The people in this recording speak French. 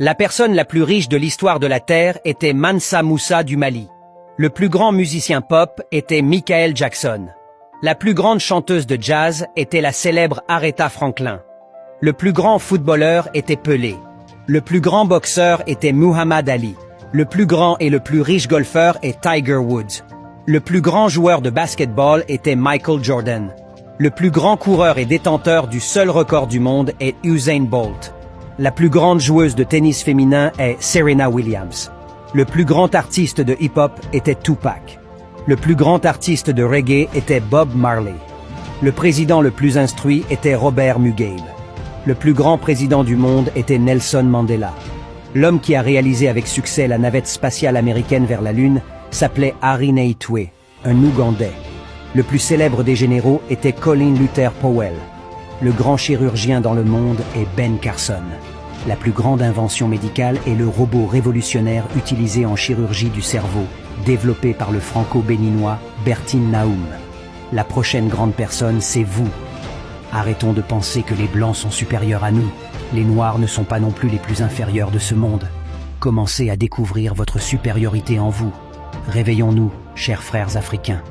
La personne la plus riche de l'histoire de la Terre était Mansa Moussa du Mali. Le plus grand musicien pop était Michael Jackson. La plus grande chanteuse de jazz était la célèbre Aretha Franklin. Le plus grand footballeur était Pelé. Le plus grand boxeur était Muhammad Ali. Le plus grand et le plus riche golfeur est Tiger Woods. Le plus grand joueur de basketball était Michael Jordan. Le plus grand coureur et détenteur du seul record du monde est Usain Bolt. La plus grande joueuse de tennis féminin est Serena Williams. Le plus grand artiste de hip-hop était Tupac. Le plus grand artiste de reggae était Bob Marley. Le président le plus instruit était Robert Mugabe. Le plus grand président du monde était Nelson Mandela. L'homme qui a réalisé avec succès la navette spatiale américaine vers la Lune s'appelait Harry Naitwe, un Ougandais. Le plus célèbre des généraux était Colin Luther Powell. Le grand chirurgien dans le monde est Ben Carson. La plus grande invention médicale est le robot révolutionnaire utilisé en chirurgie du cerveau, développé par le franco-béninois Bertin Naoum. La prochaine grande personne, c'est vous. Arrêtons de penser que les Blancs sont supérieurs à nous. Les Noirs ne sont pas non plus les plus inférieurs de ce monde. Commencez à découvrir votre supériorité en vous. Réveillons-nous, chers frères africains.